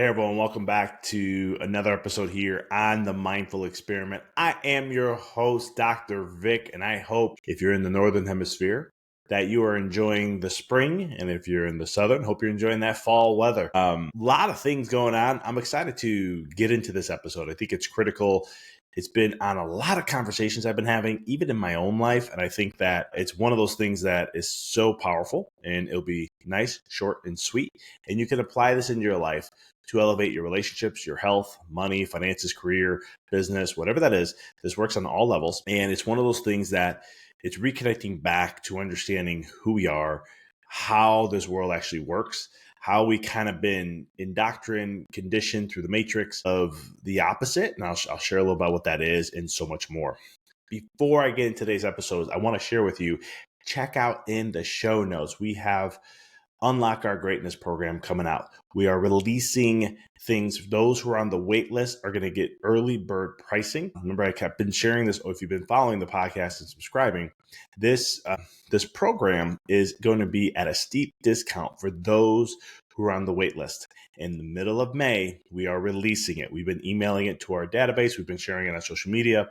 Hey everyone, welcome back to another episode here on the Mindful Experiment. I am your host, Dr. Vic, and I hope if you're in the Northern Hemisphere that you are enjoying the spring, and if you're in the Southern, hope you're enjoying that fall weather. A lot of things going on. I'm excited to get into this episode. I think it's critical. It's been on a lot of conversations I've been having, even in my own life. And I think that it's one of those things that is so powerful, and it'll be nice, short, and sweet. And you can apply this into your life to elevate your relationships, your health, money, finances, career, business, whatever that is. This works on all levels. And it's one of those things that it's reconnecting back to understanding who we are, how this world actually works, how we kind of been indoctrined, conditioned through the matrix of the opposite. And I'll share a little about what that is and so much more. Before I get into today's episodes, I want to share with you, check out in the show notes. We have Unlock Our Greatness program coming out. We are releasing things. Those who are on the wait list are going to get early bird pricing. Remember, I kept been sharing this. If you've been following the podcast and subscribing, this program is going to be at a steep discount for those who are on the wait list. In the middle of May, we are releasing it. We've been emailing it to our database. We've been sharing it on social media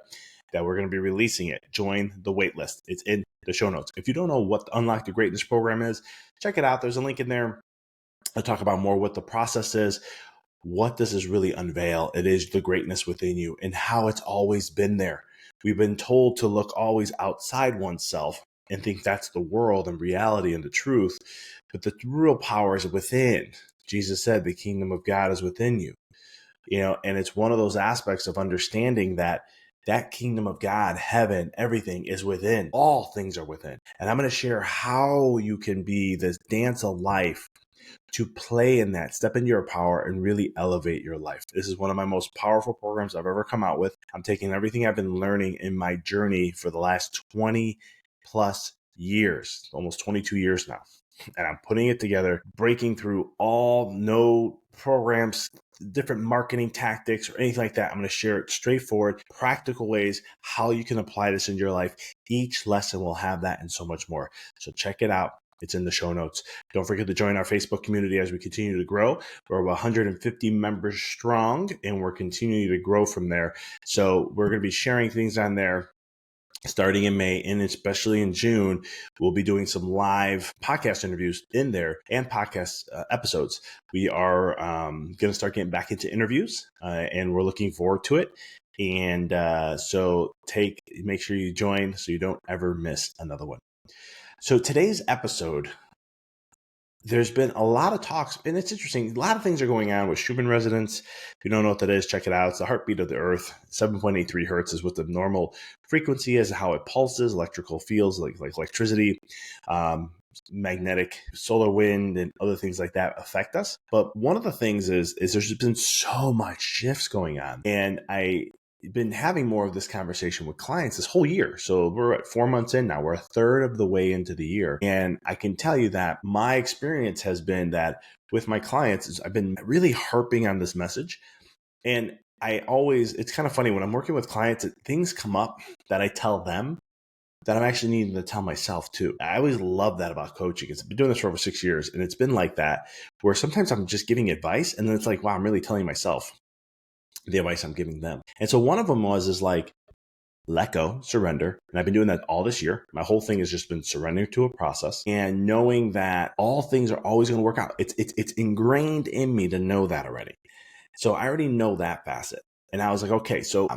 that we're going to be releasing it. Join the wait list. It's in the show notes. If you don't know what the Unlock the Greatness program is, check it out. There's a link in there. I'll talk about more what the process is. What does this really unveil? It is the greatness within you and how it's always been there. We've been told to look always outside oneself and think that's the world and reality and the truth. But the real power is within. Jesus said the kingdom of God is within you. And it's one of those aspects of understanding that kingdom of God, heaven, everything is within. All things are within. And I'm going to share how you can be this dance of life to play in that, step into your power and really elevate your life. This is one of my most powerful programs I've ever come out with. I'm taking everything I've been learning in my journey for the last 20 plus years, almost 22 years now. And I'm putting it together, breaking through no programs, different marketing tactics or anything like that. I'm going to share it straightforward, practical ways, how you can apply this in your life. Each lesson will have that and so much more. So check it out. It's in the show notes. Don't forget to join our Facebook community as we continue to grow. We're about 150 members strong, and we're continuing to grow from there. So we're going to be sharing things on there starting in May, and especially in June. We'll be doing some live podcast interviews in there and podcast episodes. We are going to start getting back into interviews, and we're looking forward to it. And make sure you join so you don't ever miss another one. So today's episode, there's been a lot of talks, and it's interesting. A lot of things are going on with Schumann resonance. If you don't know what that is, check it out. It's the heartbeat of the earth. 7.83 hertz is what the normal frequency is, how it pulses, electrical fields like electricity, magnetic, solar wind, and other things like that affect us. But one of the things is there's been so much shifts going on. And I've been having more of this conversation with clients this whole year. So we're at 4 months in now. We're a third of the way into the year. And I can tell you that my experience has been that with my clients, I've been really harping on this message. And it's kind of funny when I'm working with clients, things come up that I tell them that I'm actually needing to tell myself too. I always love that about coaching. I've been doing this for over 6 years, and it's been like that where sometimes I'm just giving advice and then it's like, wow, I'm really telling myself the advice I'm giving them. And so one of them is like, let go, surrender. And I've been doing that all this year. My whole thing has just been surrendering to a process and knowing that all things are always going to work out. It's ingrained in me to know that already. So I already know that facet. And I was like, okay, so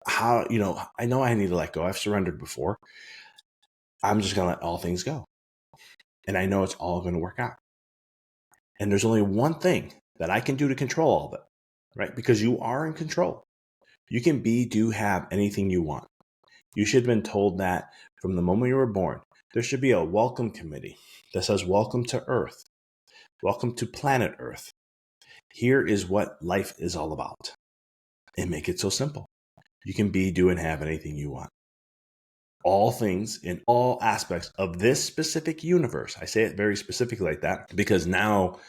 I know I need to let go. I've surrendered before. I'm just going to let all things go. And I know it's all going to work out. And there's only one thing that I can do to control all of it, right? Because you are in control. You can do, have anything you want. You should have been told that from the moment you were born. There should be a welcome committee that says, welcome to Earth. Welcome to planet Earth. Here is what life is all about. And make it so simple. You can be, do, and have anything you want. All things in all aspects of this specific universe. I say it very specifically like that because now,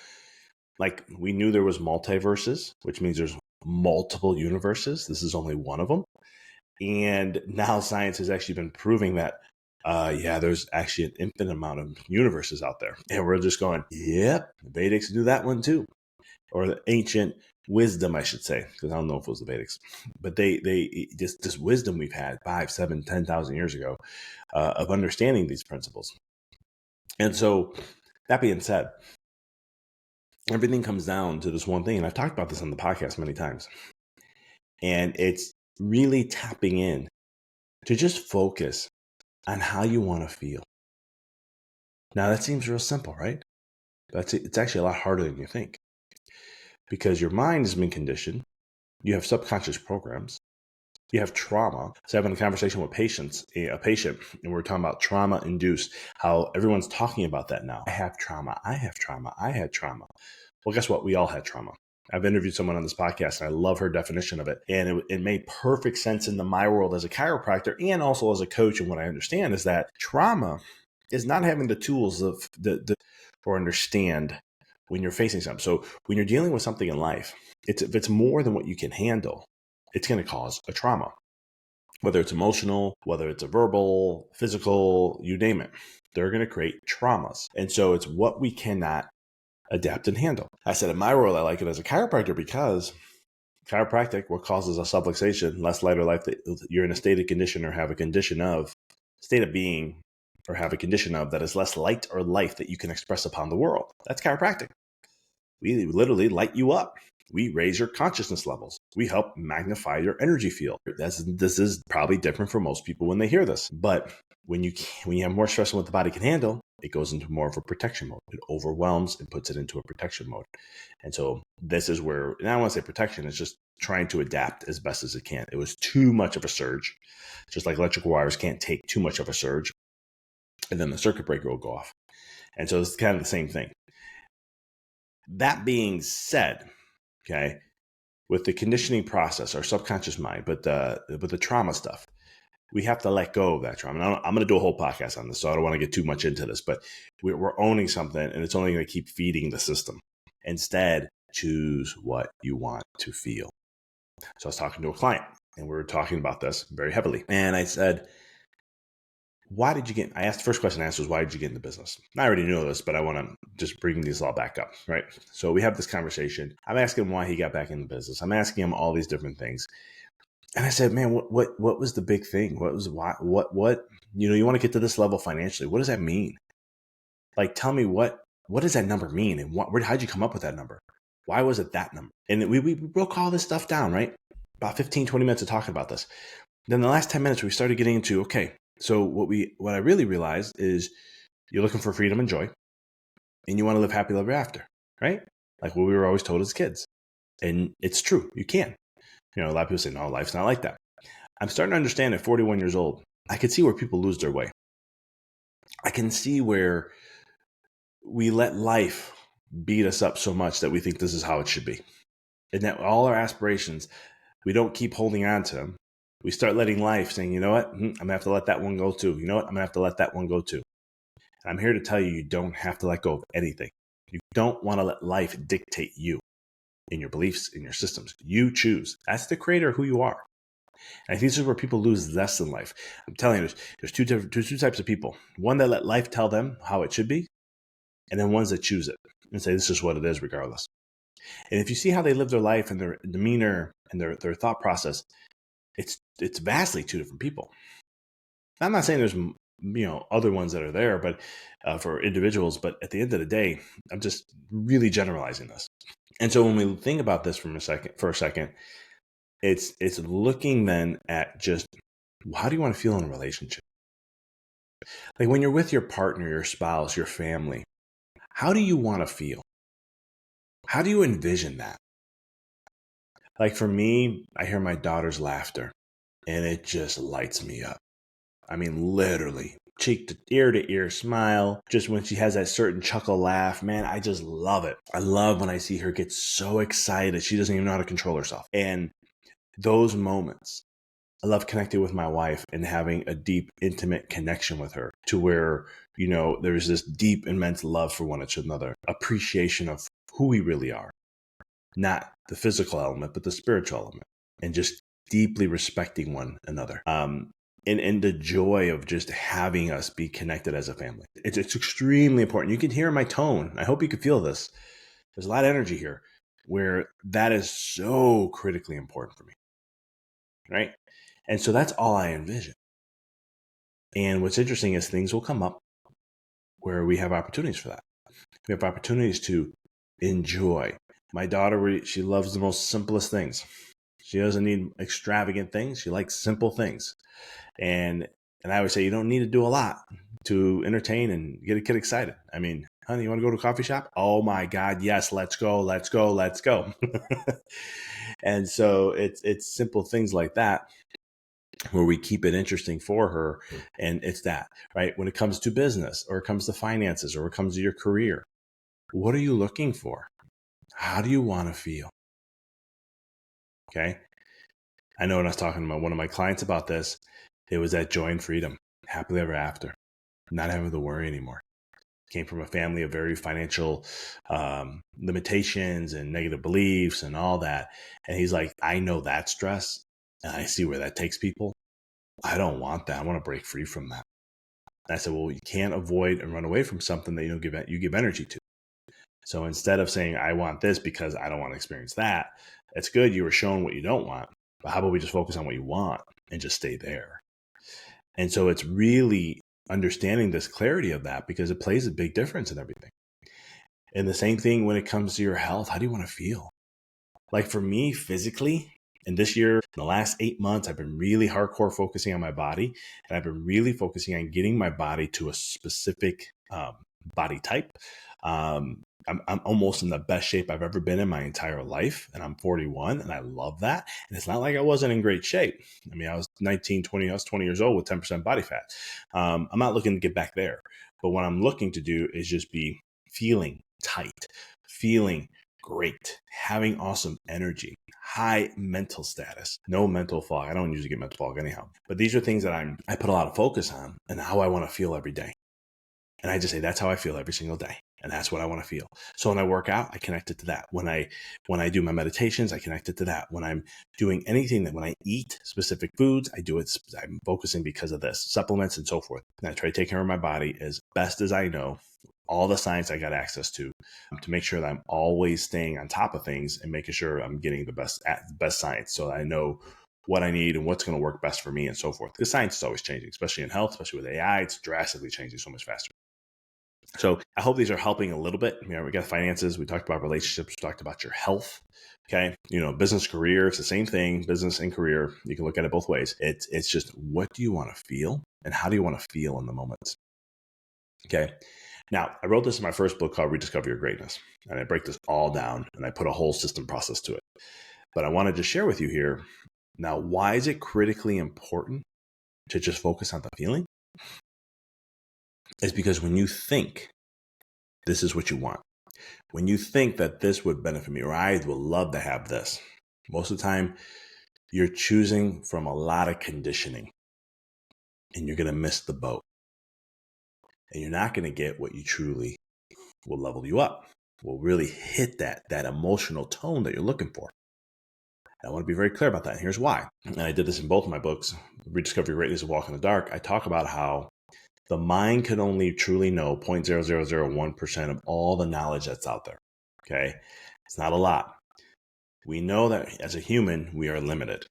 like we knew there was multiverses, which means there's multiple universes. This is only one of them. And now science has actually been proving that, there's actually an infinite amount of universes out there. And we're just going, yep, the Vedics do that one too. or the ancient wisdom, I should say, because I don't know if it was the Vedics, but they just this wisdom we've had 5, 7, 10,000 years ago of understanding these principles. And so that being said, everything comes down to this one thing. And I've talked about this on the podcast many times. And it's really tapping in to just focus on how you want to feel. Now, that seems real simple, right? But it's actually a lot harder than you think. Because your mind has been conditioned. You have subconscious programs. You have trauma. So having a conversation with a patient, and we're talking about trauma-induced, how everyone's talking about that now. I have trauma. I have trauma. I had trauma. Well, guess what? We all had trauma. I've interviewed someone on this podcast, and I love her definition of it. And it made perfect sense into my world as a chiropractor and also as a coach. And what I understand is that trauma is not having the tools of or understand when you're facing something. So when you're dealing with something in life, if it's more than what you can handle, it's going to cause a trauma. Whether it's emotional, whether it's a verbal, physical, you name it, they're going to create traumas. And so it's what we cannot adapt and handle. I said in my world, I like it as a chiropractor because chiropractic, what causes a subluxation, less light or life, that you're in a state of condition or have a condition of state of being or have a condition of that is less light or life that you can express upon the world. That's chiropractic. We literally light you up. We raise your consciousness levels. We help magnify your energy field. This is probably different for most people when they hear this. But when you have more stress than what the body can handle, it goes into more of a protection mode. It overwhelms and puts it into a protection mode. And so this is where, and I don't want to say protection, it's just trying to adapt as best as it can. It was too much of a surge, just like electrical wires can't take too much of a surge. And then the circuit breaker will go off. And so it's kind of the same thing. That being said, okay, with the conditioning process, our subconscious mind, but the trauma stuff, we have to let go of that trauma. And I'm going to do a whole podcast on this, so I don't want to get too much into this, but we're owning something, and it's only going to keep feeding the system. Instead, choose what you want to feel. So I was talking to a client, and we were talking about this very heavily. And I said, I asked the first question I asked was, why did you get in the business? I already know this, but I want to just bring these all back up, right? So we have this conversation. I'm asking him why he got back in the business. I'm asking him all these different things. And I said, man, what was the big thing? What you want to get to this level financially. What does that mean? Like, tell me what does that number mean? And how'd you come up with that number? Why was it that number? And we broke all this stuff down, right? About 15, 20 minutes of talking about this. Then the last 10 minutes, we started getting into, okay, so what I really realized is you're looking for freedom and joy, and you want to live happily ever after, right? Like what we were always told as kids. And it's true. You can. A lot of people say, no, life's not like that. I'm starting to understand at 41 years old, I can see where people lose their way. I can see where we let life beat us up so much that we think this is how it should be. And that all our aspirations, we don't keep holding on to them. We start letting life saying, you know what, I'm going to have to let that one go too. You know what, I'm going to have to let that one go too. And I'm here to tell you, you don't have to let go of anything. You don't want to let life dictate you in your beliefs, in your systems. You choose. That's the creator of who you are. And I think this is where people lose less in life. I'm telling you, there's two types of people. One that let life tell them how it should be, and then ones that choose it and say, this is what it is regardless. And if you see how they live their life and their demeanor and their thought process, it's vastly two different people. I'm not saying there's other ones that are there, but for individuals. But at the end of the day, I'm just really generalizing this. And so when we think about this for a second, it's looking then at just how do you want to feel in a relationship? Like when you're with your partner, your spouse, your family, how do you want to feel? How do you envision that? Like for me, I hear my daughter's laughter and it just lights me up. I mean, literally, cheek to ear smile. Just when she has that certain chuckle laugh, man, I just love it. I love when I see her get so excited. She doesn't even know how to control herself. And those moments, I love connecting with my wife and having a deep, intimate connection with her to where, there's this deep, immense love for one another, appreciation of who we really are. Not the physical element, but the spiritual element, and just deeply respecting one another. And the joy of just having us be connected as a family. It's extremely important. You can hear my tone. I hope you can feel this. There's a lot of energy here. where that is so critically important for me, right? And so that's all I envision. And what's interesting is things will come up where we have opportunities for that. We have opportunities to enjoy. My daughter, she loves the most simplest things. She doesn't need extravagant things. She likes simple things. And I always say, you don't need to do a lot to entertain and get a kid excited. I mean, honey, you want to go to a coffee shop? Oh my God, yes, let's go, let's go, let's go. And so it's simple things like that where we keep it interesting for her. And it's that, right? When it comes to business or it comes to finances or it comes to your career, what are you looking for? How do you want to feel? Okay. I know when I was talking to one of my clients about this, it was that joy and freedom, happily ever after, not having to worry anymore. Came from a family of very financial limitations and negative beliefs and all that. And he's like, I know that stress and I see where that takes people. I don't want that. I want to break free from that. And I said, well, you can't avoid and run away from something that you give energy to. So instead of saying, I want this because I don't want to experience that, it's good you were shown what you don't want. But how about we just focus on what you want and just stay there? And so it's really understanding this clarity of that because it plays a big difference in everything. And the same thing when it comes to your health. How do you want to feel? Like for me physically, and this year, in the last 8 months, I've been really hardcore focusing on my body. And I've been really focusing on getting my body to a specific body type. I'm almost in the best shape I've ever been in my entire life. And I'm 41 and I love that. And it's not like I wasn't in great shape. I mean, I was 20 years old with 10% body fat. I'm not looking to get back there. But what I'm looking to do is just be feeling tight, feeling great, having awesome energy, high mental status, no mental fog. I don't usually get mental fog anyhow. But these are things that I put a lot of focus on and how I want to feel every day. And I just say, that's how I feel every single day. And that's what I want to feel. So when I work out, I connect it to that. When I do my meditations, I connect it to that. When I'm doing anything when I eat specific foods, I do it. I'm focusing because of this, supplements and so forth. And I try to take care of my body as best as I know, all the science I got access to make sure that I'm always staying on top of things and making sure I'm getting the best science so that I know what I need and what's going to work best for me and so forth. Because science is always changing, especially in health, especially with AI, it's drastically changing so much faster. So I hope these are helping a little bit. We got finances. We talked about relationships. We talked about your health. Okay. Business, career, it's the same thing. Business and career. You can look at it both ways. It's just, what do you want to feel and how do you want to feel in the moments? Okay. Now, I wrote this in my first book called Rediscover Your Greatness, and I break this all down and I put a whole system process to it. But I wanted to share with you here now, why is it critically important to just focus on the feeling? It's because when you think this is what you want, when you think that this would benefit me, or I would love to have this, most of the time you're choosing from a lot of conditioning and you're going to miss the boat. And you're not going to get what you truly will level you up, will really hit that emotional tone that you're looking for. I want to be very clear about that. And here's why. And I did this in both of my books, Rediscover Your Greatness and Walk in the Dark. I talk about how the mind can only truly know 0.0001% of all the knowledge that's out there. Okay. It's not a lot. We know that as a human, we are limited.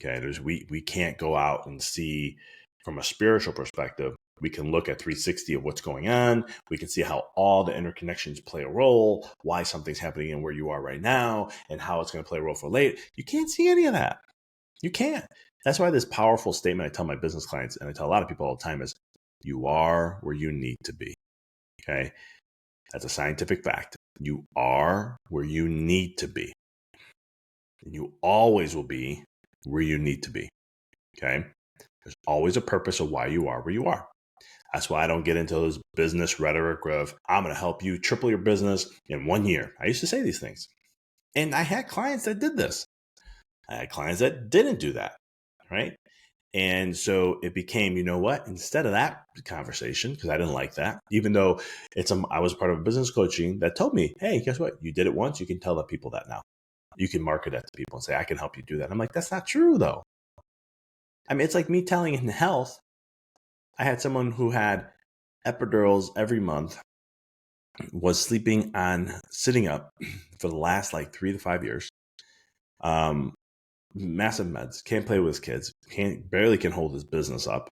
Okay. We can't go out and see from a spiritual perspective. We can look at 360 of what's going on. We can see how all the interconnections play a role, why something's happening and where you are right now, and how it's going to play a role for later. You can't see any of that. You can't. That's why this powerful statement I tell my business clients, and I tell a lot of people all the time, is you are where you need to be. Okay. That's a scientific fact. You are where you need to be. And you always will be where you need to be. Okay. There's always a purpose of why you are where you are. That's why I don't get into those business rhetoric of, I'm going to help you triple your business in 1 year. I used to say these things. And I had clients that did this. I had clients that didn't do that. Right. And so it became, you know what, instead of that conversation, because I didn't like that, even though I was part of a business coaching that told me, hey, guess what? You did it once. You can tell the people that now. You can market that to people and say, I can help you do that. I'm like, that's not true, though. I mean, it's like me telling in health. I had someone who had epidurals every month was sitting up for the last like 3 to 5 years. Massive meds, can't play with his kids, barely can hold his business up.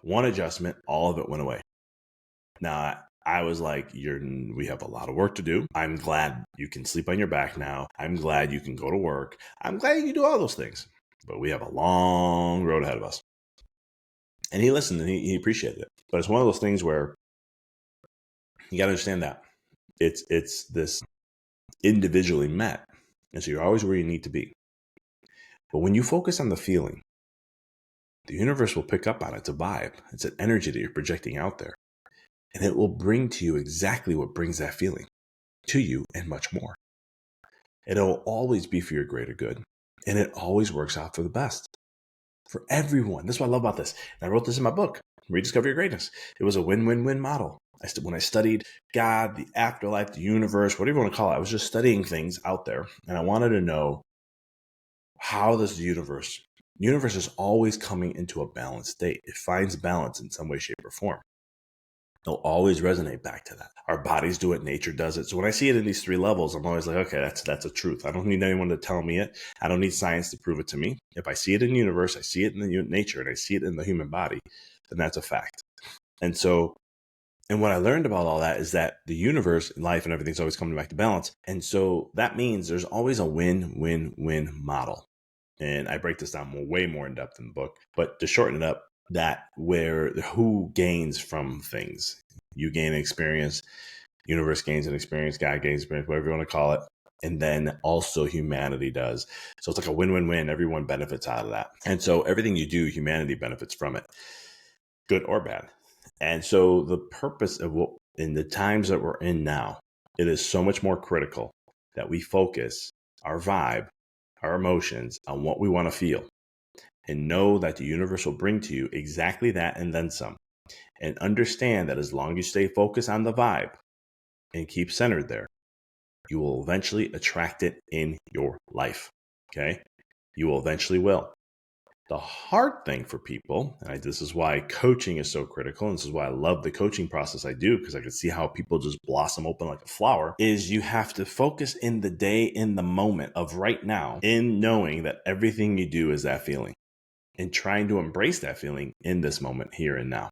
One adjustment, all of it went away. Now, I was like, we have a lot of work to do. I'm glad you can sleep on your back now. I'm glad you can go to work. I'm glad you can do all those things. But we have a long road ahead of us. And he listened and he appreciated it. But it's one of those things where you got to understand that it's this individually met. And so you're always where you need to be. But when you focus on the feeling, the universe will pick up on it. It's a vibe. It's an energy that you're projecting out there. And it will bring to you exactly what brings that feeling to you and much more. It'll always be for your greater good. And it always works out for the best for everyone. That's what I love about this. And I wrote this in my book, Rediscover Your Greatness. It was a win-win-win model. When I studied God, the afterlife, the universe, whatever you want to call it, I was just studying things out there. And I wanted to know, how does the universe is always coming into a balanced state. It finds balance in some way, shape, or form. They'll always resonate back to that. Our bodies do it. Nature does it. So when I see it in these 3 levels, I'm always like, okay, that's a truth. I don't need anyone to tell me it. I don't need science to prove it to me. If I see it in the universe, I see it in the nature, and I see it in the human body, then that's a fact. And what I learned about all that is that the universe, life, and everything's always coming back to balance. And so that means there's always a win-win-win model. And I break this down way more in depth in the book. But to shorten it up, who gains from things? You gain an experience, universe gains an experience, God gains experience, whatever you want to call it. And then also humanity does. So it's like a win-win-win. Everyone benefits out of that. And so everything you do, humanity benefits from it, good or bad. And so the purpose of in the times that we're in now, it is so much more critical that we focus our vibe, our emotions on what we want to feel, and know that the universe will bring to you exactly that and then some. And understand that as long as you stay focused on the vibe and keep centered there, you will eventually attract it in your life. Okay? You will eventually will. The hard thing for people, and this is why coaching is so critical, and this is why I love the coaching process I do, because I can see how people just blossom open like a flower, is you have to focus in the day, in the moment of right now, in knowing that everything you do is that feeling, and trying to embrace that feeling in this moment, here and now.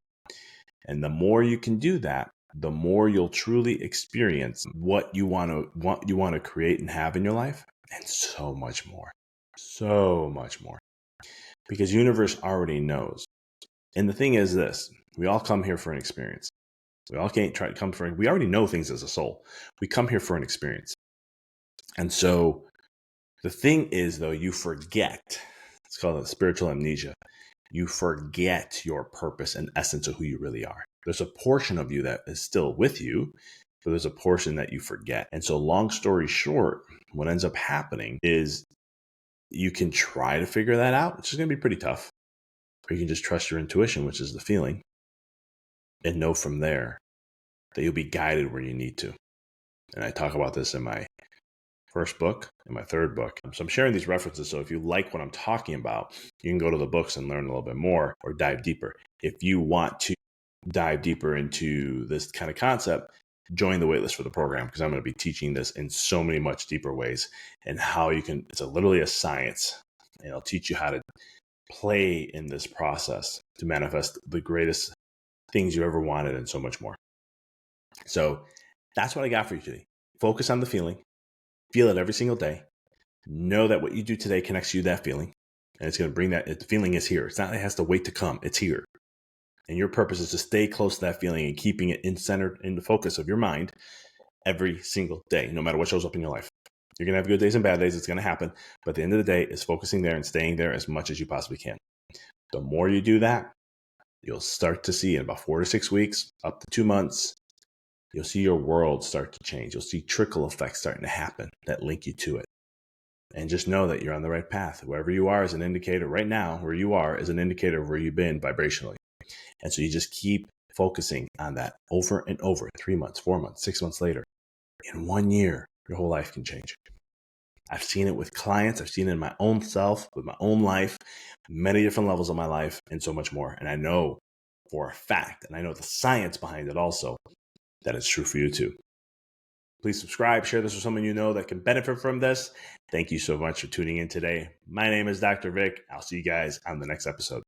And the more you can do that, the more you'll truly experience what you want to create and have in your life, and so much more. So much more. Because the universe already knows. And the thing is this, we all come here for an experience. We all can't try to come for, we already know things as a soul. We come here for an experience. And so the thing is, though, you forget, it's called spiritual amnesia. You forget your purpose and essence of who you really are. There's a portion of you that is still with you, but there's a portion that you forget. And so long story short, what ends up happening is you can try to figure that out, which is going to be pretty tough. Or you can just trust your intuition, which is the feeling, and know from there that you'll be guided where you need to. And I talk about this in my first book and my third book. So I'm sharing these references. So if you like what I'm talking about, you can go to the books and learn a little bit more or dive deeper. If you want to dive deeper into this kind of concept, join the waitlist for the program, because I'm going to be teaching this in so many much deeper ways, and how you can, it's literally a science, and I'll teach you how to play in this process to manifest the greatest things you ever wanted and so much more. So that's what I got for you today. Focus on the feeling, feel it every single day. Know that what you do today connects you to that feeling, and it's going to bring that, the feeling is here. It's not, it has to wait to come. It's here. And your purpose is to stay close to that feeling and keeping it centered in the focus of your mind every single day, no matter what shows up in your life. You're going to have good days and bad days. It's going to happen. But at the end of the day, it's focusing there and staying there as much as you possibly can. The more you do that, you'll start to see in about 4 to 6 weeks, up to 2 months, you'll see your world start to change. You'll see trickle effects starting to happen that link you to it. And just know that you're on the right path. Wherever you are is an indicator. Right now, where you are is an indicator of where you've been vibrationally. And so you just keep focusing on that over and over, 3 months, 4 months, 6 months later. In 1 year, your whole life can change. I've seen it with clients. I've seen it in my own self, with my own life, many different levels of my life, and so much more. And I know for a fact, and I know the science behind it also, that it's true for you too. Please subscribe, share this with someone you know that can benefit from this. Thank you so much for tuning in today. My name is Dr. Vic. I'll see you guys on the next episode.